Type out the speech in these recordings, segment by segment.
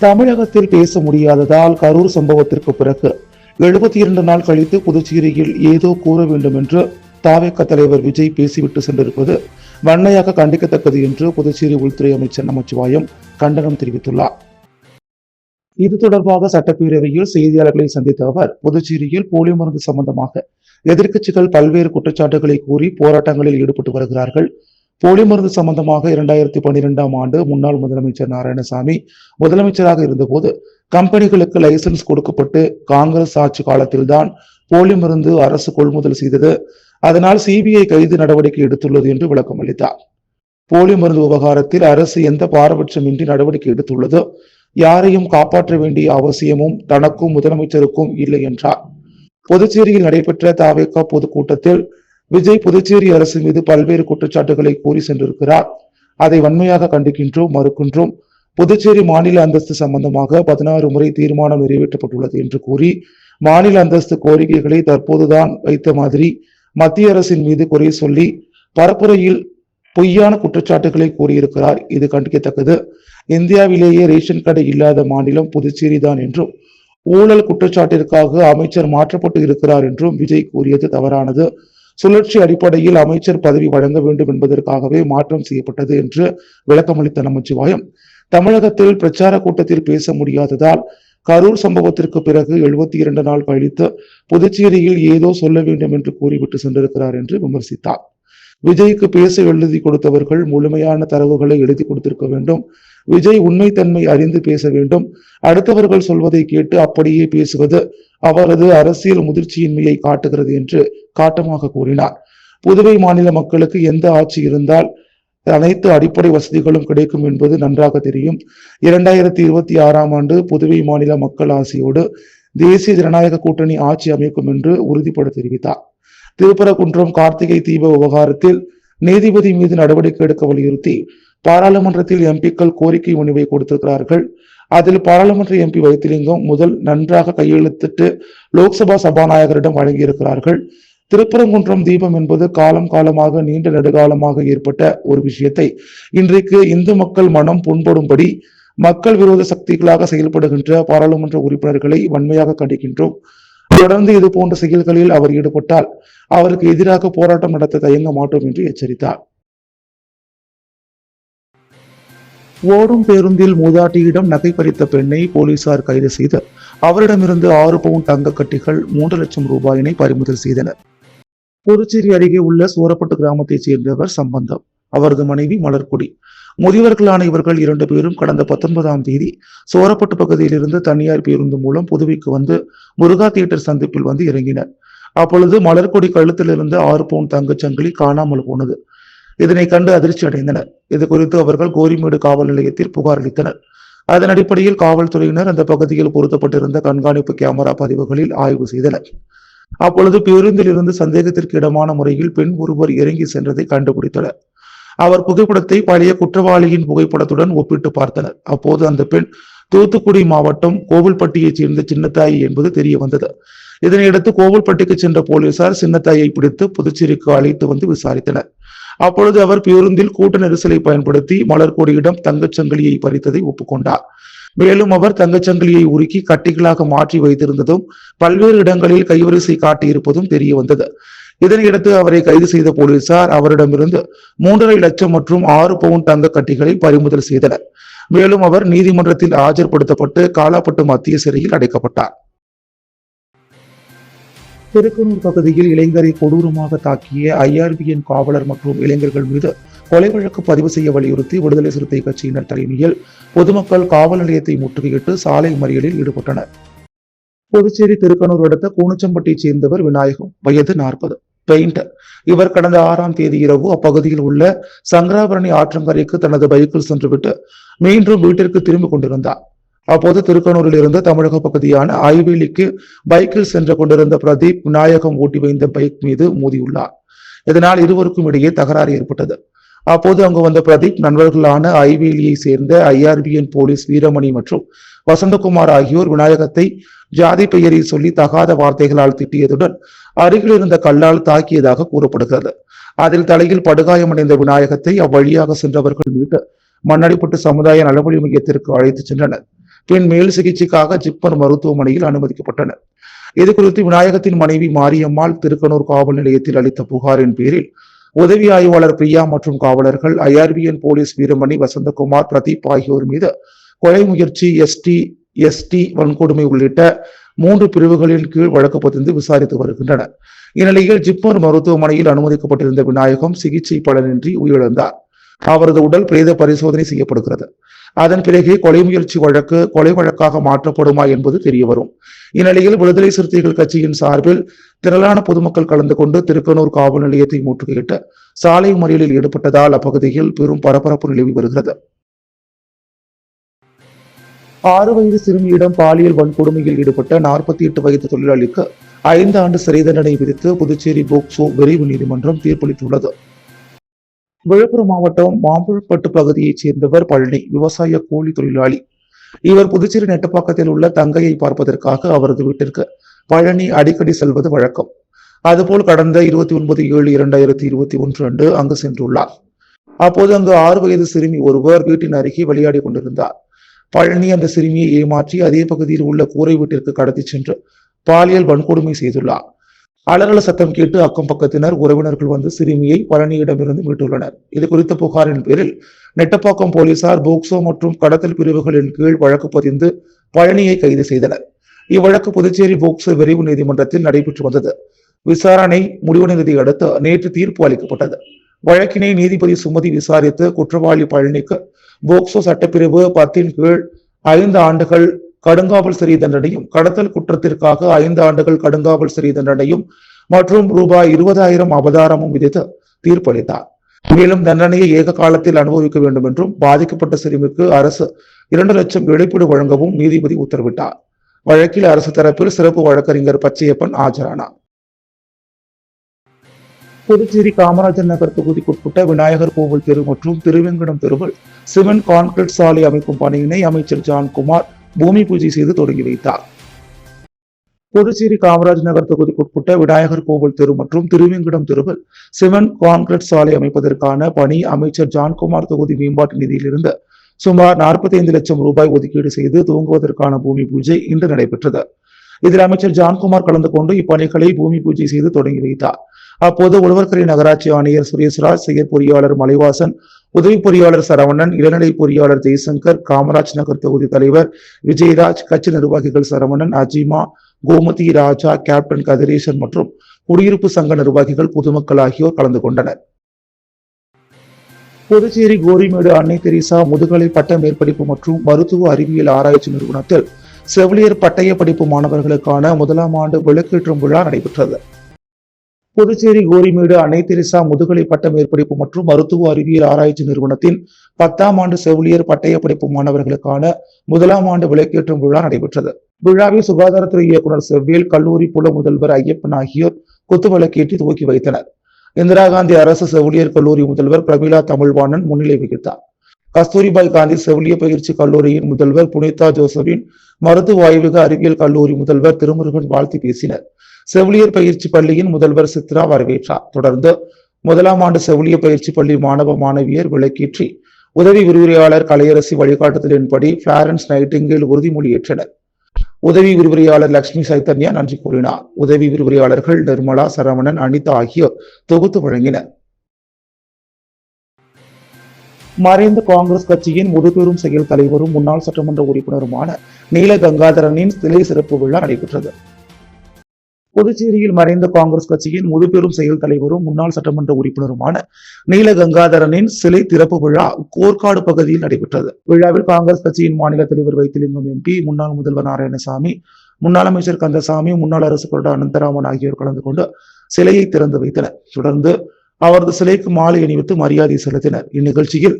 தமிழகத்தில் பேச முடியாததால் கரூர் சம்பவத்திற்கு பிறகு 72 நாள் கழித்து புதுச்சேரியில் ஏதோ கூற வேண்டும் என்று தாவேக தலைவர் விஜய் பேசிவிட்டு சென்றிருப்பது வன்மையாக கண்டிக்கத்தக்கது என்று புதுச்சேரி உள்துறை அமைச்சர் நமச்சிவாயம் கண்டனம் தெரிவித்துள்ளார். இது தொடர்பாக சட்டப்பேரவையில் செய்தியாளர்களை சந்தித்த அவர், புதுச்சேரியில் போலி மருந்து சம்பந்தமாக எதிர்க்கட்சிகள் பல்வேறு குற்றச்சாட்டுகளை கூறி போராட்டங்களில் ஈடுபட்டு வருகிறார்கள். போலி மருந்து சம்பந்தமாக 2012ஆம் ஆண்டு முன்னாள் முதலமைச்சர் நாராயணசாமி முதலமைச்சராக இருந்தபோது கம்பெனிகளுக்கு லைசன்ஸ் கொடுக்கப்பட்டு காங்கிரஸ் ஆட்சி காலத்தில்தான் போலி மருந்து அரசு கொள்முதல் செய்தது. அதனால் சிபிஐ கைது நடவடிக்கை எடுத்துள்ளது என்று விளக்கம் அளித்தார். போலி மருந்து விவகாரத்தில் அரசு எந்த பாரபட்சமின்றி நடவடிக்கை எடுத்துள்ளது. யாரையும் காப்பாற்ற வேண்டிய அவசியமும் தனக்கும் முதலமைச்சருக்கும் இல்லை என்றார். புதுச்சேரியில் நடைபெற்ற தாவேகா பொதுக்கூட்டத்தில் விஜய் புதுச்சேரி அரசு மீது பல்வேறு குற்றச்சாட்டுகளை கூறி சென்றிருக்கிறார். அதை வன்மையாக கண்டிக்கின்றோம், மறுக்கின்றோம். புதுச்சேரி மாநில அந்தஸ்து சம்பந்தமாக 16 முறை தீர்மானம் நிறைவேற்றப்பட்டுள்ளது என்று கூறி மாநில அந்தஸ்து கோரிக்கைகளை தற்போதுதான் வைத்த மாதிரி மத்திய அரசின் மீது குறை சொல்லி பரப்புரையில் பொய்யான குற்றச்சாட்டுகளை கூறியிருக்கிறார். இது கண்டிக்கத்தக்கது. இந்தியாவிலேயே ரேஷன் கடை இல்லாத மாநிலம் புதுச்சேரி தான் என்றும் ஊழல் குற்றச்சாட்டிற்காக அமைச்சர் மாற்றப்பட்டு இருக்கிறார் என்றும் விஜய் கூறியது தவறானது. சுழற்சி அடிப்படையில் அமைச்சர் பதவி வழங்க வேண்டும் என்பதற்காகவே மாற்றம் செய்யப்பட்டது என்று விளக்கமளித்த நமச்சிவாயம், தமிழகத்தில் பிரச்சார கூட்டத்தில் பேச முடியாததால் கரூர் சம்பவத்திற்கு பிறகு 72 நாள் கழித்து புதுச்சேரியில் ஏதோ சொல்ல வேண்டும் என்று கூறிவிட்டு சென்றிருக்கிறார் என்று விமர்சித்தார். விஜய்க்கு பேச எழுதி கொடுத்தவர்கள் முழுமையான தரவுகளை எழுதி கொடுத்திருக்க வேண்டும். விஜய் உண்மைத்தன்மை அறிந்து பேச வேண்டும். அடுத்தவர்கள் சொல்வதை கேட்டு அப்படியே பேசுவது அவரது அரசியல் முதிர்ச்சியின்மையை காட்டுகிறது என்று காட்டமாக கூறினார். புதுவை மாநில மக்களுக்கு எந்த ஆட்சி இருந்தால் அனைத்து அடிப்படை வசதிகளும் கிடைக்கும் என்பது நன்றாக தெரியும். 2026ஆம் ஆண்டு புதுவை மாநில மக்கள் ஆசையோடு தேசிய ஜனநாயக கூட்டணி ஆட்சி அமைக்கும் என்று உறுதிபட தெரிவித்தார். திருப்பரங்குன்றம் கார்த்திகை தீப விவகாரத்தில் நீதிபதி மீது நடவடிக்கை எடுக்க வலியுறுத்தி பாராளுமன்றத்தில் எம்பிக்கள் கோரிக்கை மனுவை கொடுத்திருக்கிறார்கள். அதில் பாராளுமன்ற எம்பி வைத்திலிங்கம் முதல் நன்றாக கையெழுத்திட்டு லோக்சபா சபாநாயகரிடம் வழங்கியிருக்கிறார்கள். திருப்பரங்குன்றம் தீபம் என்பது காலமாக நீண்ட நெடுகாலமாக ஏற்பட்ட ஒரு விஷயத்தை இன்றைக்கு இந்து மக்கள் மனம் புண்படும்படி மக்கள் விரோத சக்திகளாக செயல்படுகின்ற பாராளுமன்ற உறுப்பினர்களை வன்மையாக கண்டிக்கின்றோம். தொடர்ந்து இது போன்ற செயல்களில் அவர் ஈடுபட்டால் அவருக்கு எதிராக போராட்டம் நடத்த தயங்க மாட்டோம் என்று எச்சரித்தார். ஓடும் பேருந்தில் மூதாட்டியிடம் நகை பறித்த பெண்ணை போலீசார் கைது செய்து அவரிடமிருந்து 6 பவுன் தங்க கட்டிகள் 3 லட்சம் ரூபாயினை பறிமுதல் செய்தனர். புதுச்சேரி அருகே உள்ள சூரப்பட்டு கிராமத்தைச் சேர்ந்தவர் சம்பந்தம், அவரது மனைவி மலர்கொடி. முதியவர்களான இவர்கள் 2 பேரும் கடந்த 19ஆம் தேதி சோரப்பட்டு பகுதியில் இருந்து தனியார் பேருந்து மூலம் புதுவைக்கு வந்து முருகா தியேட்டர் சந்திப்பில் வந்து இறங்கினர். அப்பொழுது மலர்கொடி கழுத்திலிருந்து 6 பவுன் தங்கச்சங்கிலி காணாமல் போனது. இதனை கண்டு அதிர்ச்சி அடைந்தனர். இது குறித்து அவர்கள் கோரிமேடு காவல் நிலையத்தில் புகார் அளித்தனர். அதன் அடிப்படையில் காவல்துறையினர் அந்த பகுதியில் பொருத்தப்பட்டிருந்த கண்காணிப்பு கேமரா பதிவுகளில் ஆய்வு செய்தனர். அப்பொழுது பேருந்தில் இருந்து சந்தேகத்திற்கு இடமான முறையில் பெண் ஒருவர் இறங்கி சென்றதை கண்டுபிடித்தனர். அவர் புகைப்படத்தை பழைய குற்றவாளியின் புகைப்படத்துடன் ஒப்பிட்டு பார்த்தனர். அப்போது அந்த பெண் தூத்துக்குடி மாவட்டம் கோவில்பட்டியைச் சேர்ந்த சின்னத்தாயி என்பது தெரிய வந்தது. இதனையடுத்து கோவில்பட்டிக்கு சென்ற போலீசார் சின்னத்தாயை பிடித்து புதுச்சேரிக்கு அழைத்து வந்து விசாரித்தனர். அப்பொழுது அவர் பேருந்தில் கூட்ட நெரிசலை பயன்படுத்தி மலர்கொடியிடம் தங்கச்சங்கிலியை பறித்ததை ஒப்புக்கொண்டார். மேலும் அவர் தங்கச்சங்கிலியை உருக்கி கட்டிகளாக மாற்றி வைத்திருந்ததும் பல்வேறு இடங்களில் கைவரிசை காட்டியிருப்பதும் தெரிய வந்தது. இதனையடுத்து அவரை கைது செய்த போலீசார் அவரிடமிருந்து 3.5 லட்சம் மற்றும் 6 பவுன் தங்க கட்டிகளை பறிமுதல் செய்தனர். மேலும் அவர் நீதிமன்றத்தில் ஆஜர்படுத்தப்பட்டு காலாப்பட்டு மத்திய சிறையில் அடைக்கப்பட்டார். திருக்கனூர் பகுதியில் இளைஞரை கொடூரமாக தாக்கிய IRBN காவலர் மற்றும் இளைஞர்கள் மீது கொலை வழக்கு பதிவு செய்ய வலியுறுத்தி விடுதலை சிறுத்தை கட்சியினர் தலைமையில் பொதுமக்கள் காவல் நிலையத்தை முற்றுகையிட்டு சாலை மறியலில் ஈடுபட்டனர். புதுச்சேரி திருக்கனூர் அடுத்த கூனச்சம்பட்டியைச் சேர்ந்தவர் விநாயகம், வயது 40, பெயிண்டர். இவர் கடந்த 6ஆம் தேதி இரவு அப்பகுதியில் உள்ள சங்கராபரணி ஆற்றங்கரைக்கு தனது பைக்கில் சென்றுவிட்டு மீண்டும் வீட்டிற்கு திரும்பிக் கொண்டிருந்தார். அப்போது திருக்கனூரில் இருந்து தமிழக பகுதியான ஐவேலிக்கு பைக்கில் சென்று கொண்டிருந்த பிரதீப் விநாயகம் ஓட்டி வைத்த பைக் மீது மோதியுள்ளார். இதனால் இருவருக்கும் இடையே தகராறு ஏற்பட்டது. அப்போது அங்கு வந்த பிரதீப் நண்பர்களான ஐவேலியை சேர்ந்த IRBN போலீஸ் வீரமணி மற்றும் வசந்தகுமார் ஆகியோர் விநாயகத்தை ஜாதி பெயரை சொல்லி தகாத வார்த்தைகளால் திட்டியதுடன் அருகில் இருந்த கல்லால் தாக்கியதாக கூறப்படுகிறது. அதில் தலையில் படுகாயமடைந்த விநாயகத்தை அவ்வழியாக சென்றவர்கள் மீட்டு மண்ணடிப்பட்டு சமுதாய நலவழி மையத்திற்கு அழைத்து சென்றனர். பின் மேல் சிகிச்சைக்காக ஜிப்மர் மருத்துவமனையில் அனுமதிக்கப்பட்டனர். இதுகுறித்து விநாயகத்தின் மனைவி மாரியம்மாள் திருக்கனூர் காவல் நிலையத்தில் அளித்த புகாரின் பேரில் உதவி ஆய்வாளர் பிரியா மற்றும் காவலர்கள் ஐஆர்பிஎன் போலீஸ் வீரமணி, வசந்தகுமார், பிரதீப் ஆகியோர் மீது கொலை முயற்சி, எஸ்டி வன்கொடுமை உள்ளிட்ட 3 பிரிவுகளின் கீழ் வழக்கு பதிந்து விசாரித்து வருகின்றனர். இந்நிலையில் ஜிப்மர் மருத்துவமனையில் அனுமதிக்கப்பட்டிருந்த விநாயகம் சிகிச்சை பலனின்றி உயிரிழந்தார். அவரது உடல் பிரேத பரிசோதனை செய்யப்படுகிறது. அதன் பிறகு கொலை முயற்சி வழக்கு கொலை வழக்காக மாற்றப்படுமா என்பது தெரியவரும். இந்நிலையில் விடுதலை சிறுத்தைகள் கட்சியின் சார்பில் திரளான பொதுமக்கள் கலந்து கொண்டு திருக்கனூர் காவல் நிலையத்தை முற்றுகையிட்டு சாலை மறியலில் ஈடுபட்டதால் அப்பகுதியில் பெரும் பரபரப்பு நிலவி வருகிறது. 6 வயது சிறுமியிடம் பாலியல் வன்கொடுமையில் ஈடுபட்ட 48 வயது தொழிலாளிக்கு 5 ஆண்டு சிறை தண்டனை விதித்து புதுச்சேரி போக்சோ விரைவு நீதிமன்றம் தீர்ப்பளித்துள்ளது. விழுப்புரம் மாவட்டம் மாம்பழப்பட்டு பகுதியைச் சேர்ந்தவர் பழனி, விவசாய கூலி தொழிலாளி. இவர் புதுச்சேரி நெட்டப்பாக்கத்தில் உள்ள தங்கையை பார்ப்பதற்காக அவரது வீட்டிற்கு பழனி அடிக்கடி செல்வது வழக்கம். அதுபோல் கடந்த 29/7/2021 அன்று அங்கு சென்றுள்ளார். அப்போது அங்கு 6 வயது சிறுமி ஒருவர் வீட்டின் அருகே விளையாடி கொண்டிருந்தார். பழனி அந்த சிறுமியை ஏமாற்றி அதே பகுதியில் உள்ள கூரை வீட்டிற்கு கடத்தி சென்று பாலியல் வன்கொடுமை செய்துள்ளார். அலறல சத்தம் கேட்டு அக்கம் பக்கத்தினர், உறவினர்கள் வந்து சிறுமியை பழனியிடமிருந்து மீட்டுள்ளனர். இது குறித்த புகாரின் பேரில் நெட்டப்பாக்கம் போலீசார் போக்சோ மற்றும் கடத்தல் பிரிவுகளின் கீழ் வழக்கு பதிந்து பழனியை கைது செய்தனர். இவ்வழக்கு புதுச்சேரி போக்சோ விரைவு நீதிமன்றத்தில் நடைபெற்று வந்தது. விசாரணை முடிவடைந்ததை அடுத்து நேற்று தீர்ப்பு அளிக்கப்பட்டது. வழக்கினை நீதிபதி சுமதி விசாரித்து குற்றவாளி பழனிக்கு போக்சோ சட்டப்பிரிவு 10 கீழ் 5 ஆண்டுகள் கடுங்காவல் சிறை தண்டனையும், கடத்தல் குற்றத்திற்காக 5 ஆண்டுகள் கடுங்காவல் சிறை தண்டனையும் மற்றும் ரூபாய் 20,000 அபதாரமும் விதித்து தீர்ப்பளித்தார். மேலும் தண்டனையை ஏக காலத்தில் அனுபவிக்க வேண்டும் என்றும் பாதிக்கப்பட்ட சிறுமிக்கு அரசு 2 லட்சம் இழப்பீடு வழங்கவும் நீதிபதி உத்தரவிட்டார். வழக்கில் அரசு தரப்பில் சிறப்பு வழக்கறிஞர் பச்சையப்பன் ஆஜரானார். புதுச்சேரி காமராஜர் நகர் தொகுதிக்குட்பட்ட விநாயகர் கோவில் தெரு மற்றும் திருவேங்கடம் தெருவில் சிமெண்ட் கான்கிரீட் சாலை அமைக்கும் பணியினை அமைச்சர் ஜான்குமார் பூமி பூஜை செய்து தொடங்கி வைத்தார். புதுச்சேரி காமராஜ் நகர் தொகுதிக்குட்பட்ட விநாயகர் கோவில் தெரு மற்றும் திருவேங்கடம் தெருவில் சிமெண்ட் கான்கிரீட் சாலை அமைப்பதற்கான பணி அமைச்சர் ஜான்குமார் தொகுதி மேம்பாட்டு நிதியிலிருந்து சுமார் 45 லட்சம் ரூபாய் ஒதுக்கீடு செய்து துவங்குவதற்கான பூமி பூஜை இன்று நடைபெற்றது. இதில் அமைச்சர் ஜான்குமார் கலந்து கொண்டு இப்பணிகளை பூமி பூஜை செய்து தொடங்கி வைத்தார். அப்போது உழவர்கரை நகராட்சி ஆணையர் சுரேஷ்ராஜ், செயற்பொறியாளர் மலைவாசன், உதவி பொறியாளர் சரவணன், இளநிலை பொறியாளர் ஜெய்சங்கர், காமராஜ் நகர் தொகுதி தலைவர் விஜயராஜ், கட்சி நிர்வாகிகள் சரவணன், அஜிமா, கோமதி, ராஜா, கேப்டன் கதிரேசன் மற்றும் குடியிருப்பு சங்க நிர்வாகிகள், பொதுமக்கள் ஆகியோர் கலந்து கொண்டனர். புதுச்சேரி கோரிமேடு அன்னை தெரசா முதுகலை பட்ட மேற்படிப்பு மற்றும் மருத்துவ அறிவியல் ஆராய்ச்சி நிறுவனத்தில் செவிலியர் பட்டய படிப்பு மாணவர்களுக்கான 1ஆம் ஆண்டு விளக்கேற்றும் விழா நடைபெற்றது. புதுச்சேரி கோரிமேடு அன்னை தெரசா முதுகலை பட்ட மேற்படிப்பு மற்றும் மருத்துவ அறிவியல் ஆராய்ச்சி நிறுவனத்தின் 10ஆம் ஆண்டு செவிலியர் பட்டய படிப்பு மாணவர்களுக்கான 1ஆம் ஆண்டு விளக்கேற்றும் விழா நடைபெற்றது. விழாவில் சுகாதாரத்துறை இயக்குநர் செவ்வேல், கல்லூரி புல முதல்வர் ஐயப்பன் ஆகியோர் குத்துவிளக்கேற்றி துவக்கி வைத்தனர். இந்திரா காந்தி அரசு செவிலியர் கல்லூரி முதல்வர் பிரமிளா தமிழ்வாணன் முன்னிலை வகித்தார். கஸ்தூரிபாய் காந்தி செவிலியர் பயிற்சி கல்லூரியின் முதல்வர் புனிதா ஜோசபின், மருத்துவ ஆய்வக அறிவியல் கல்லூரி முதல்வர் திருமுருகன் வாழ்த்து பேசினர். செவிலியர் பயிற்சி பள்ளியின் முதல்வர் சித்ரா வரவேற்றார். தொடர்ந்து 1ஆம் ஆண்டு செவிலியர் பயிற்சி பள்ளி மாணவ மாணவியர் விளக்கேற்றி உதவி விரிவுரையாளர் கலையரசி வழிகாட்டுதலின்படி பிளாரன்ஸ் நைட்டிங்கேல் உறுதிமொழி ஏற்றனர். உதவி விரிவுரையாளர் லட்சுமி சைத்தன்யா நன்றி கூறினார். உதவி விரிவுரையாளர்கள் நிர்மலா, சரவணன், அனிதா ஆகியோர் தொகுத்து வழங்கினர். மறைந்த காங்கிரஸ் கட்சியின் முதுபெரும் செயல் தலைவரும் முன்னாள் சட்டமன்ற உறுப்பினருமான நீல கங்காதரனின் சிலை சிறப்பு விழா நடைபெற்றது. புதுச்சேரியில் மறைந்த காங்கிரஸ் கட்சியின் முதுபெரும் செயல் தலைவரும் முன்னாள் சட்டமன்ற உறுப்பினருமான நீல கங்காதரனின் சிலை திறப்பு விழா கோர்க்காடு பகுதியில் நடைபெற்றது. விழாவில் காங்கிரஸ் கட்சியின் மாநில தலைவர் வைத்திலிங்கம் எம்பி, முன்னாள் முதல்வர் நாராயணசாமி, முன்னாள் அமைச்சர் கந்தசாமி, முன்னாள் அரசு கொறடா அனந்தராமன் ஆகியோர் கலந்து கொண்டு சிலையை திறந்து வைத்தனர். தொடர்ந்து அவரது சிலைக்கு மாலை அணிவித்து மரியாதை செலுத்தினர். இந்நிகழ்ச்சியில்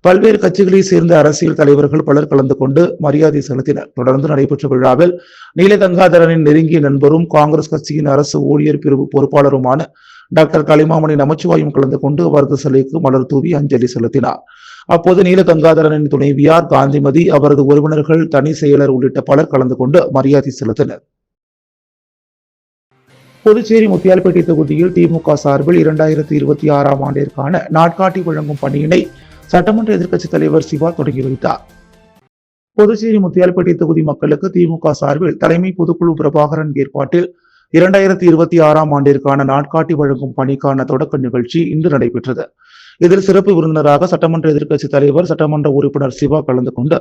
பல்வேறு கட்சிகளை சேர்ந்த அரசியல் தலைவர்கள் பலர் கலந்து கொண்டு மரியாதை செலுத்தினர். தொடர்ந்து நடைபெற்ற விழாவில் நீல கங்காதரனின் நெருங்கிய நண்பரும் காங்கிரஸ் கட்சியின் அரசு ஊழியர் பிரிவு பொறுப்பாளருமான டாக்டர் கலிமாமணி நமச்சிவாயும் கலந்து கொண்டு அவரது சிலைக்கு மலர் தூவி அஞ்சலி செலுத்தினார். அப்போது நீல கங்காதரனின் துணைவியார் காந்திமதி, அவரது உறவினர்கள், தனி செயலர் உள்ளிட்ட பலர் கலந்து கொண்டு மரியாதை செலுத்தினர். புதுச்சேரி முத்தியால்பேட்டை தொகுதியில் திமுக சார்பில் 2026ஆம் ஆண்டிற்கான நாட்காட்டி வழங்கும் பணியினை சட்டமன்ற எதிர்க்கட்சித் தலைவர் சிவா தொடங்கி வைத்தார். புதுச்சேரி முத்தியால்பேட்டை தொகுதி மக்களுக்கு திமுக சார்பில் தலைமை பொதுக்குழு பிரபாகரன் ஏற்பாட்டில் 2026ஆம் ஆண்டிற்கான நாட்காட்டி வழங்கும் பணிக்கான தொடக்க நிகழ்ச்சி இன்று நடைபெற்றது. இதில் சிறப்பு விருந்தினராக சட்டமன்ற எதிர்க்கட்சித் தலைவர் சட்டமன்ற உறுப்பினர் சிவா கலந்து கொண்டு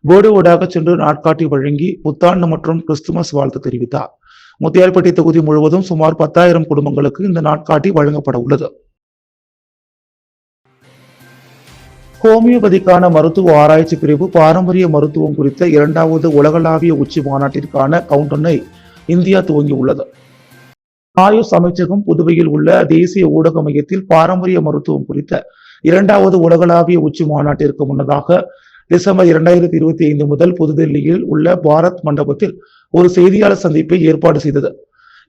வீடு வீடாக சென்று நாட்காட்டி வழங்கி புத்தாண்டு மற்றும் கிறிஸ்துமஸ் வாழ்த்து தெரிவித்தார். முத்தியால்பேட்டை தொகுதி முழுவதும் சுமார் 10,000 குடும்பங்களுக்கு இந்த நாட்காட்டி வழங்கப்பட உள்ளது. ஹோமியோபதிக்கான மருத்துவ ஆராய்ச்சி பிரிவு பாரம்பரிய மருத்துவம் குறித்த 2வது உலகளாவிய உச்சி மாநாட்டிற்கான கவுண்டனை இந்தியா துவங்கியுள்ளது. ஆயுஷ் அமைச்சகம் புதுவையில் உள்ள தேசிய ஊடக மையத்தில் பாரம்பரிய மருத்துவம் குறித்த 2வது உலகளாவிய உச்சி மாநாட்டிற்கு முன்னதாக டிசம்பர் 2025 முதல் புதுதில்லியில் உள்ள பாரத் மண்டபத்தில் ஒரு செய்தியாளர் சந்திப்பை ஏற்பாடு செய்தது.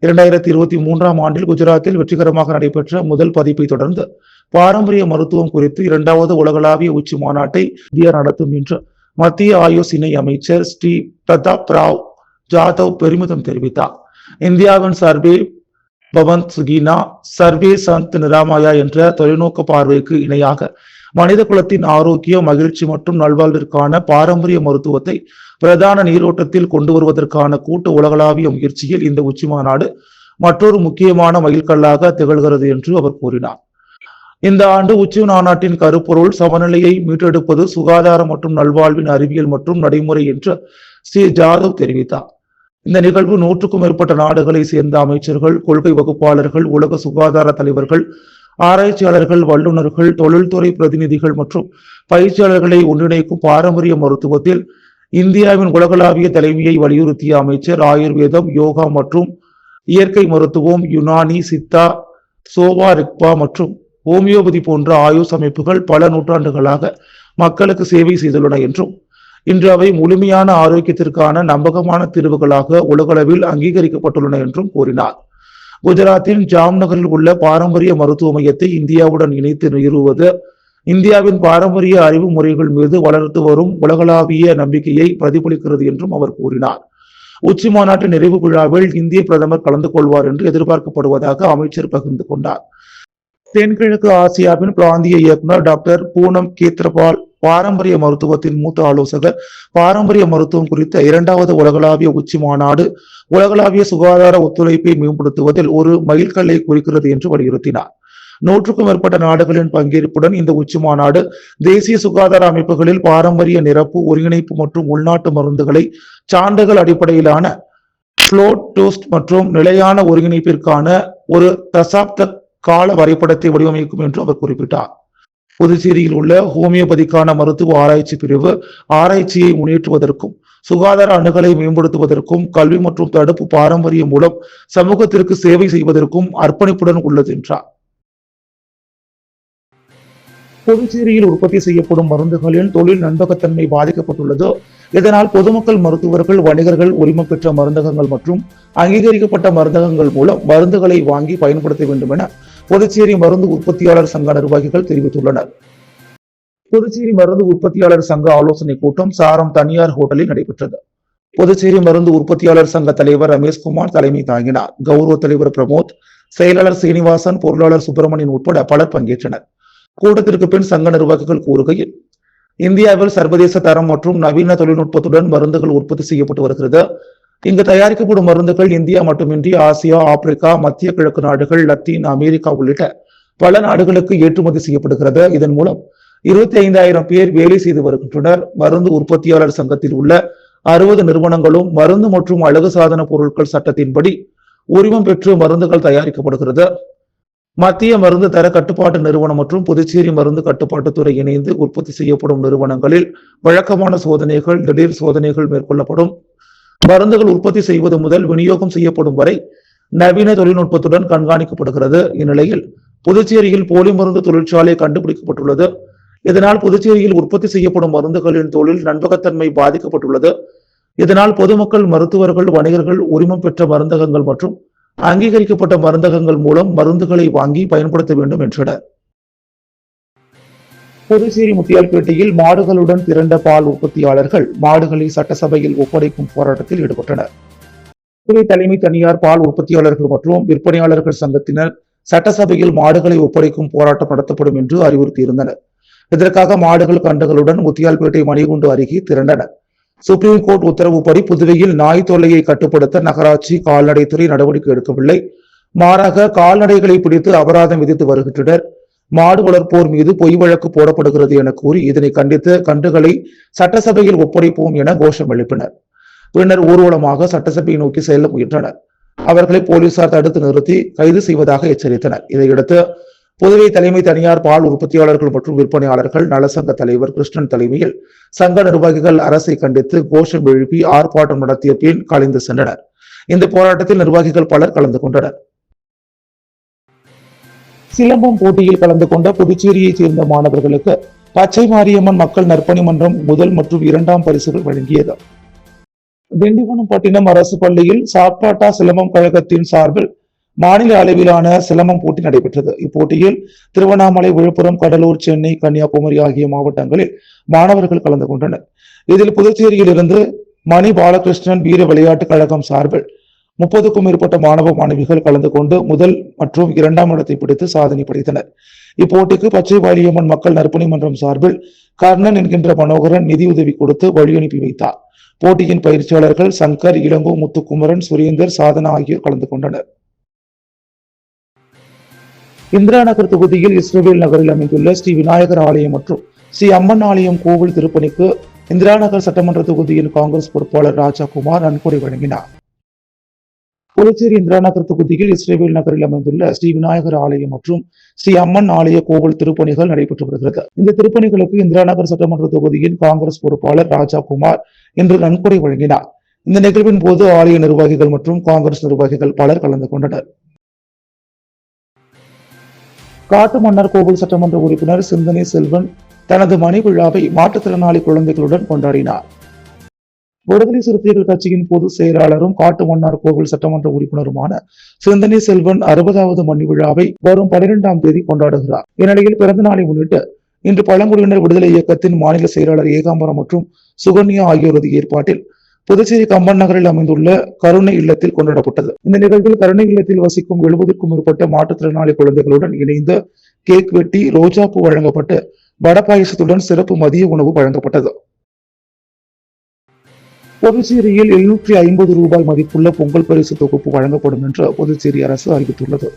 2023ஆம் ஆண்டில் குஜராத்தில் வெற்றிகரமாக நடைபெற்ற முதல் பதிப்பை தொடர்ந்து பாரம்பரிய மருத்துவம் குறித்து 2வது உலகளாவிய உச்சி மாநாட்டை இந்தியா நடத்தும் என்று மத்திய ஆயுஷ் இணை அமைச்சர் ஸ்ரீ பிரதாப் ராவ் ஜாதவ் பெருமிதம் தெரிவித்தார். இந்தியாவின் சர்வே பவந்த் சுகீனா சர்வே சந்த் நிராமயா என்ற தொலைநோக்கு பார்வைக்கு இணையாக மனித குலத்தின் ஆரோக்கியம், மகிழ்ச்சி மற்றும் நல்வாழ்விற்கான பாரம்பரிய மருத்துவத்தை பிரதான நீரோட்டத்தில் கொண்டு வருவதற்கான கூட்டு உலகளாவிய முயற்சியில் இந்த உச்சி மாநாடு மற்றொரு முக்கியமான மைல்கல்லாக திகழ்கிறது என்று அவர் கூறினார். இந்த ஆண்டு உச்சி மாநாட்டின் கருப்பொருள் சமநிலையை மீட்டெடுப்பது, சுகாதாரம் மற்றும் நல்வாழ்வின் அறிவியல் மற்றும் நடைமுறை என்று ஸ்ரீ ஜாதவ் தெரிவித்தார். இந்த நிகழ்வு 100க்கும் மேற்பட்ட நாடுகளை சேர்ந்த அமைச்சர்கள், கொள்கை வகுப்பாளர்கள், உலக சுகாதார தலைவர்கள், ஆராய்ச்சியாளர்கள், வல்லுநர்கள், தொழில்துறை பிரதிநிதிகள் மற்றும் பயிற்சியாளர்களை ஒன்றிணைக்கும் பாரம்பரிய மருத்துவத்தில் இந்தியாவின் உலகளாவிய தலைமையை வலியுறுத்திய அமைச்சர் ஆயுர்வேதம், யோகா மற்றும் இயற்கை மருத்துவம், யுனானி, சித்தா, சோவா ரிக்பா மற்றும் ஹோமியோபதி போன்ற ஆயுஷ் அமைப்புகள் பல நூற்றாண்டுகளாக மக்களுக்கு சேவை செய்துள்ளன என்றும் இன்று அவை முழுமையான ஆரோக்கியத்திற்கான நம்பகமான தீர்வுகளாக உலகளவில் அங்கீகரிக்கப்பட்டுள்ளன என்றும் கூறினார். குஜராத்தின் ஜாம்நகரில் உள்ள பாரம்பரிய மருத்துவ மையத்தை இந்தியாவுடன் இணைத்து நிறுவுவது இந்தியாவின் பாரம்பரிய அறிவு முறைகள் மீது வளர்த்து வரும் உலகளாவிய நம்பிக்கையை பிரதிபலிக்கிறது என்றும் அவர் கூறினார். உச்சி மாநாட்டு நிறைவு விழாவில் இந்திய பிரதமர் கலந்து கொள்வார் என்று எதிர்பார்க்கப்படுவதாக அமைச்சர் பகிர்ந்து கொண்டார். தென்கிழக்கு ஆசியாவின் பிராந்திய இயக்குனர் டாக்டர் பூனம் கேத்ரபால் பாரம்பரிய மருத்துவத்தின் மூத்த ஆலோசகர் பாரம்பரிய மருத்துவம் குறித்த 2வது உலகளாவிய உச்சி மாநாடு உலகளாவிய சுகாதார ஒத்துழைப்பை மேம்படுத்துவதில் ஒரு மைல்கல்லை குறிக்கிறது என்று வலியுறுத்தினார். 100க்கும் மேற்பட்ட நாடுகளின் பங்கேற்புடன் இந்த உச்சி மாநாடு தேசிய சுகாதார அமைப்புகளில் பாரம்பரிய நிரப்பு, ஒருங்கிணைப்பு மற்றும் உள்நாட்டு மருந்துகளை சான்றுகள் அடிப்படையிலான ஃப்ளோட் டோஸ்ட் மற்றும் நிலையான ஒருங்கிணைப்பிற்கான ஒரு தசாப்த கால வரைபடத்தை வடிவமைக்கும் என்று அவர் குறிப்பிட்டார். புதுச்சேரியில் உள்ள ஹோமியோபதிக்கான மருத்துவ ஆராய்ச்சி பிரிவு ஆராய்ச்சியை முன்னேற்றுவதற்கும் சுகாதார அணுகலை மேம்படுத்துவதற்கும் கல்வி மற்றும் தடுப்பு பாரம்பரியம் மூலம் சமூகத்திற்கு சேவை செய்வதற்கும் அர்ப்பணிப்புடன் உள்ளது என்றார். புதுச்சேரியில் உற்பத்தி செய்யப்படும் மருந்துகளின் தொழில் நம்பகத்தன்மை பாதிக்கப்பட்டுள்ளது. இதனால் பொதுமக்கள், மருத்துவர்கள், வணிகர்கள், உரிமம் பெற்ற மருந்தகங்கள் மற்றும் அங்கீகரிக்கப்பட்ட மருந்தகங்கள் மூலம் மருந்துகளை வாங்கி பயன்படுத்த வேண்டும் என புதுச்சேரி மருந்து உற்பத்தியாளர் சங்க நிர்வாகிகள் தெரிவித்துள்ளனர். புதுச்சேரி மருந்து உற்பத்தியாளர் சங்க ஆலோசனை கூட்டம் சாரம் தனியார் ஹோட்டலில் நடைபெற்றது. புதுச்சேரி மருந்து உற்பத்தியாளர் சங்க தலைவர் ரமேஷ்குமார் தலைமை தாங்கினார். கௌரவ தலைவர் பிரமோத், செயலாளர் சீனிவாசன், பொருளாளர் சுப்பிரமணியன் உட்பட பலர் பங்கேற்றனர். கூட்டத்திற்கு பின் சங்க நிர்வாகிகள் கூறுகையில், இந்தியாவில் சர்வதேச தரம் மற்றும் நவீன தொழில்நுட்பத்துடன் மருந்துகள் உற்பத்தி செய்யப்பட்டு வருகிறது. இங்கு தயாரிக்கப்படும் மருந்துகள் இந்தியா மட்டுமின்றி ஆசியா, ஆப்பிரிக்கா, மத்திய கிழக்கு நாடுகள், லத்தீன் அமெரிக்கா உள்ளிட்ட பல நாடுகளுக்கு ஏற்றுமதி செய்யப்படுகிறது. இதன் மூலம் 25,000 பேர் வேலை செய்து வருகின்றனர். மருந்து உற்பத்தியாளர் சங்கத்தில் உள்ள 60 நிறுவனங்களும் மருந்து மற்றும் அழகு சாதன பொருட்கள் சட்டத்தின்படி உரிமம் பெற்று மருந்துகள் தயாரிக்கப்படுகிறது. மத்திய மருந்து தர கட்டுப்பாட்டு நிறுவனம் மற்றும் புதுச்சேரி மருந்து கட்டுப்பாட்டுத்துறை இணைந்து உற்பத்தி செய்யப்படும் நிறுவனங்களில் வழக்கமான சோதனைகள், திடீர் சோதனைகள் மேற்கொள்ளப்படும். மருந்துகள் உற்பத்தி செய்வது முதல் விநியோகம் செய்யப்படும் வரை நவீன தொழில்நுட்பத்துடன் கண்காணிக்கப்படுகிறது. இந்நிலையில் புதுச்சேரியில் போலி மருந்து தொழிற்சாலை கண்டுபிடிக்கப்பட்டுள்ளது. இதனால் புதுச்சேரியில் உற்பத்தி செய்யப்படும் மருந்துகளின் தொழில் நம்பகத்தன்மை பாதிக்கப்பட்டுள்ளது. இதனால் பொதுமக்கள், மருத்துவர்கள், வணிகர்கள், உரிமம் பெற்ற மருந்தகங்கள் மற்றும் அங்கீகரிக்கப்பட்ட மருந்தகங்கள் மூலம் மருந்துகளை வாங்கி பயன்படுத்த வேண்டும் என்றனர். புதுச்சேரி முத்தியால்பேட்டையில் மாடுகளுடன் திரண்ட பால் உற்பத்தியாளர்கள் மாடுகளை சட்டசபையில் ஒப்படைக்கும் போராட்டத்தில் ஈடுபட்டனர். புதுவை தலைமை தனியார் பால் உற்பத்தியாளர்கள் மற்றும் விற்பனையாளர்கள் சங்கத்தினர் சட்டசபையில் மாடுகளை ஒப்படைக்கும் போராட்டம் நடத்தப்படும் என்று அறிவுறுத்தியிருந்தனர். இதற்காக மாடுகள், கண்டுகளுடன் முத்தியால்பேட்டை மணிகுண்டு அருகே திரண்டனர். சுப்ரீம் கோர்ட் உத்தரவுப்படி புதுவையில் நாய் தொல்லையை கட்டுப்படுத்த நகராட்சி கால்நடைத்துறை நடவடிக்கை எடுக்கவில்லை. மாறாக கால்நடைகளை பிடித்து அபராதம் விதித்து வருகின்றனர். மாடு வளர்ப்போர் மீது பொய் வழக்கு போடப்படுகிறது என கூறி இதனை கண்டித்து கன்றுகளை சட்டசபையில் ஒப்படைப்போம் என கோஷம் எழுப்பினர். பின்னர் ஊர்வலமாக சட்டசபையை நோக்கி செல்ல முயன்றனர். அவர்களை போலீசார் தடுத்து நிறுத்தி கைது செய்வதாக எச்சரித்தனர். இதையடுத்து புதுவை தலைமை தனியார் பால் உற்பத்தியாளர்கள் மற்றும் விற்பனையாளர்கள் நலசங்க தலைவர் கிருஷ்ணன் தலைமையில் சங்க நிர்வாகிகள் அரசை கண்டித்து கோஷம் எழுப்பி ஆர்ப்பாட்டம் நடத்திய பின் கலைந்து சென்றனர். இந்த போராட்டத்தில் நிர்வாகிகள் பலர் கலந்து கொண்டனர். சிலம்பம் போட்டியில் கலந்து கொண்ட புதுச்சேரியைச் சேர்ந்த மாணவர்களுக்கு பச்சை மாரியம்மன் மக்கள் நற்பணி மன்றம் முதல் மற்றும் இரண்டாம் பரிசுகள் வழங்கியது. திண்டிவனம் பட்டினம் அரசு பள்ளியில் சாப்பாட்டா சிலம்பம் கழகத்தின் சார்பில் மாநில அளவிலான சிலம்பம் போட்டி நடைபெற்றது. இப்போட்டியில் திருவண்ணாமலை, விழுப்புரம், கடலூர், சென்னை, கன்னியாகுமரி ஆகிய மாவட்டங்களில் மாணவர்கள் கலந்து கொண்டனர். இதில் புதுச்சேரியில் இருந்து மணி பாலகிருஷ்ணன் வீர விளையாட்டுக் கழகம் சார்பில் 30க்கும் மேற்பட்ட மாணவ மாணவிகள் கலந்து கொண்டு முதல் மற்றும் இரண்டாம் இடத்தை பிடித்து சாதனை படைத்தனர். இப்போட்டிக்கு பச்சை மாரியம்மன் மக்கள் நற்பணி மன்றம் சார்பில் கர்ணன் என்கின்ற மனோகரன் நிதியுதவி கொடுத்து வழி அனுப்பி வைத்தார். போட்டியின் பயிற்சியாளர்கள் சங்கர், இளங்கோ, முத்துக்குமரன், சுரேந்தர், சாதனா ஆகியோர் கலந்து கொண்டனர். இந்திரா நகர் தொகுதியில் இஸ்ரவேல் நகரில் அமைந்துள்ள ஸ்ரீ விநாயகர் ஆலயம் மற்றும் ஸ்ரீ அம்மன் ஆலயம் கோவில் திருப்பணிக்கு இந்திரா நகர் சட்டமன்ற தொகுதியின் காங்கிரஸ் பொறுப்பாளர் ராஜாகுமார் நன்கொடை வழங்கினார். புதுச்சேரி இந்திரா நகர் தொகுதியில் இஸ்ரவேல் நகரில் அமைந்துள்ள ஸ்ரீ விநாயகர் ஆலயம் மற்றும் ஸ்ரீ அம்மன் ஆலய கோவில் திருப்பணிகள் நடைபெற்று வருகிறது. இந்த திருப்பணிகளுக்கு இந்திரா நகர் சட்டமன்ற தொகுதியின் காங்கிரஸ் பொறுப்பாளர் ராஜாகுமார் இன்று நன்கொடை வழங்கினார். இந்த நிகழ்வின் போது ஆலய நிர்வாகிகள் மற்றும் காங்கிரஸ் நிர்வாகிகள் பலர் கலந்து கொண்டனர். காட்டுமன்னார் கோவில் சட்டமன்ற உறுப்பினர் சிந்தனை செல்வன் தனது மணி விழாவை மாற்றுத்திறனாளி குழந்தைகளுடன் கொண்டாடினார். விடுதலை சிறுத்தைகள் கட்சியின் பொதுச் செயலாளரும் காட்டுமன்னார் கோவில் சட்டமன்ற உறுப்பினருமான சிந்தனை செல்வன் 60வது மணி விழாவை வரும் 12ஆம் தேதி கொண்டாடுகிறார். இந்நிலையில் பிறந்த நாளை முன்னிட்டு இன்று பழங்குடியினர் விடுதலை இயக்கத்தின் மாநில செயலாளர் ஏகாம்பரம் மற்றும் சுகன்யா ஆகியோரது ஏற்பாட்டில் புதுச்சேரி கம்பன் நகரில் அமைந்துள்ள கருணை இல்லத்தில் கொண்டாடப்பட்டது. இந்த நிகழ்வில் கருணை இல்லத்தில் வசிக்கும் 70க்கும் மேற்பட்ட மாற்றுத்திறனாளி குழந்தைகளுடன் இணைந்து கேக் வெட்டி ரோஜாப்பூ வழங்கப்பட்டு வடபாயசத்துடன் சிறப்பு மதிய உணவு வழங்கப்பட்டது. புதுச்சேரியில் 750 ரூபாய் மதிப்புள்ள பொங்கல் பரிசு தொகுப்பு வழங்கப்படும் என்று புதுச்சேரி அரசு அறிவித்துள்ளது.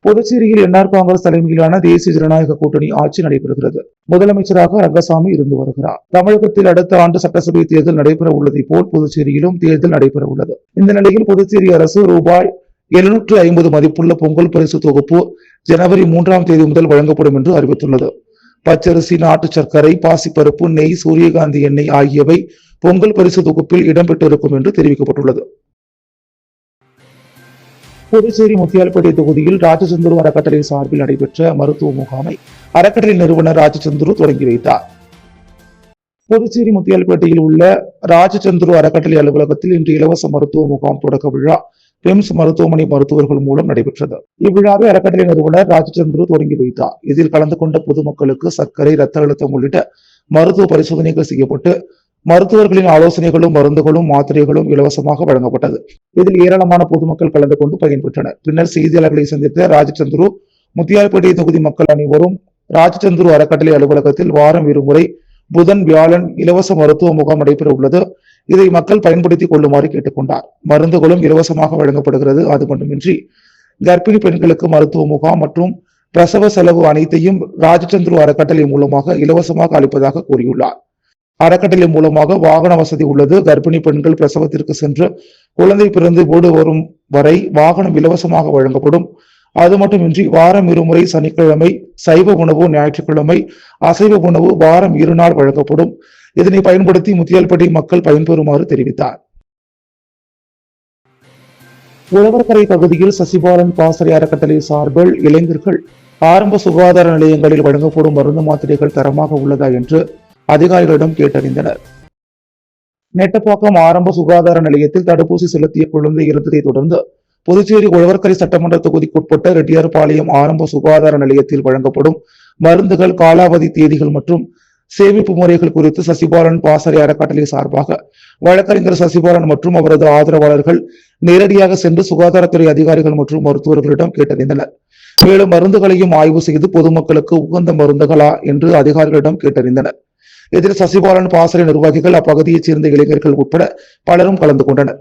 புதுச்சேரியில் என்ஆர் காங்கிரஸ் தலைமையிலான தேசிய ஜனநாயக கூட்டணி ஆட்சி நடைபெறுகிறது. முதலமைச்சராக ரங்கசாமி இருந்து வருகிறார். தமிழகத்தில் அடுத்த ஆண்டு சட்டசபை தேர்தல் நடைபெற உள்ளதை போல் புதுச்சேரியிலும் தேர்தல் நடைபெற உள்ளது. இந்த நிலையில் புதுச்சேரி அரசு ரூபாய் 750 மதிப்புள்ள பொங்கல் பரிசு தொகுப்பு ஜனவரி 3ஆம் தேதி முதல் வழங்கப்படும் என்று அறிவித்துள்ளது. பச்சரிசி, நாட்டு சர்க்கரை, பாசிப்பருப்பு, நெய், சூரியகாந்தி எண்ணெய் ஆகியவை பொங்கல் பரிசு தொகுப்பில் இடம்பெற்றிருக்கும் என்று தெரிவிக்கப்பட்டுள்ளது. புதுச்சேரி முத்தியால்பேட்டை தொகுதியில் ராஜச்சந்திரு அறக்கட்டளை சார்பில் நடைபெற்ற மருத்துவ முகாமை அறக்கட்டளை நிறுவனர் ராஜச்சந்திரு தொடங்கி வைத்தார். புதுச்சேரி முத்தியால்பேட்டையில் உள்ள ராஜச்சந்திரு அறக்கட்டளை அலுவலகத்தில் இன்று இலவச மருத்துவ முகாம் தொடக்க விழா பிம்ஸ் மருத்துவமனை மருத்துவர்கள் மூலம் நடைபெற்றது. இவ்விழாவை அறக்கட்டளை நிறுவனர் ராஜச்சந்திரு தொடங்கி வைத்தார். இதில் கலந்து கொண்ட பொதுமக்களுக்கு சர்க்கரை, ரத்த அழுத்தம் உள்ளிட்ட மருத்துவ பரிசோதனைகள் செய்யப்பட்டு மருத்துவர்களின் ஆலோசனைகளும் மருந்துகளும் மாத்திரைகளும் இலவசமாக வழங்கப்பட்டது. இதில் ஏராளமான பொதுமக்கள் கலந்து கொண்டு பயன்பெற்றனர். பின்னர் செய்தியாளர்களை சந்தித்த ராஜச்சந்திரு, முத்தியால்பேட்டை தொகுதி மக்கள் அனைவரும் ராஜச்சந்திரு அறக்கட்டளை அலுவலகத்தில் வாரம் இருமுறை புதன், வியாழன் இலவச மருத்துவ முகாம் நடைபெற உள்ளது. இதை மக்கள் பயன்படுத்திக் கொள்ளுமாறு கேட்டுக்கொண்டார். மருந்துகளும் இலவசமாக வழங்கப்படுகிறது. அது மட்டுமின்றி கர்ப்பிணி பெண்களுக்கு மருத்துவ முகாம் மற்றும் பிரசவ செலவு அனைத்தையும் ராஜச்சந்திரு அறக்கட்டளை மூலமாக இலவசமாக அளிப்பதாக கூறியுள்ளார். அறக்கட்டளை மூலமாக வாகன வசதி உள்ளது. கர்ப்பிணி பெண்கள் பிரசவத்திற்கு சென்று குழந்தை பிறந்து வீடு வரும் வரை வாகனம் இலவசமாக வழங்கப்படும். அது மட்டுமின்றி வாரம் இருமுறை சனிக்கிழமை சைவ உணவு, ஞாயிற்றுக்கிழமை அசைவ உணவு வாரம் 2 நாள் வழங்கப்படும். இதனை பயன்படுத்தி முத்தியால்பேட்டை மக்கள் பயன்பெறுமாறு தெரிவித்தார். உழவர்கரை பகுதியில் சசிபாலன் பாசறை அறக்கட்டளை சார்பில் இளைஞர்கள் ஆரம்ப சுகாதார நிலையங்களில் வழங்கப்படும் மருந்து மாத்திரைகள் தரமாக உள்ளதா என்று அதிகாரிகளிடம் கேட்டறிந்தனர். நெட்டப்பாக்கம் ஆரம்ப சுகாதார நிலையத்தில் தடுப்பூசி செலுத்திய குழந்தை இறந்ததை தொடர்ந்து புதுச்சேரி உழவர்கரை சட்டமன்ற தொகுதிக்குட்பட்ட ரெட்டியார்பாளையம் ஆரம்ப சுகாதார நிலையத்தில் வழங்கப்படும் மருந்துகள், காலாவதி தேதிகள் மற்றும் சேமிப்பு முறைகள் குறித்து சசிபாலன் பாசறை அறக்கட்டளை சார்பாக வழக்கறிஞர் சசிபாலன் மற்றும் அவரது ஆதரவாளர்கள் நேரடியாக சென்று சுகாதாரத்துறை அதிகாரிகள் மற்றும் மருத்துவர்களிடம் கேட்டறிந்தனர். மேலும் மருந்துகளையும் ஆய்வு செய்து பொதுமக்களுக்கு உகந்த மருந்துகளா என்று அதிகாரிகளிடம் கேட்டறிந்தனர். இதில் சசிபாலன் பாசறை நிர்வாகிகள், அப்பகுதியைச் சேர்ந்த இளைஞர்கள் உட்பட பலரும் கலந்து கொண்டனர்.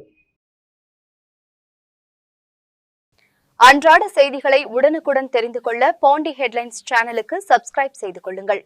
அன்றாட செய்திகளை உடனுக்குடன் தெரிந்து கொள்ள பாண்டி ஹெட்லைன்ஸ் சேனலுக்கு சப்ஸ்கிரைப் செய்து கொள்ளுங்கள்.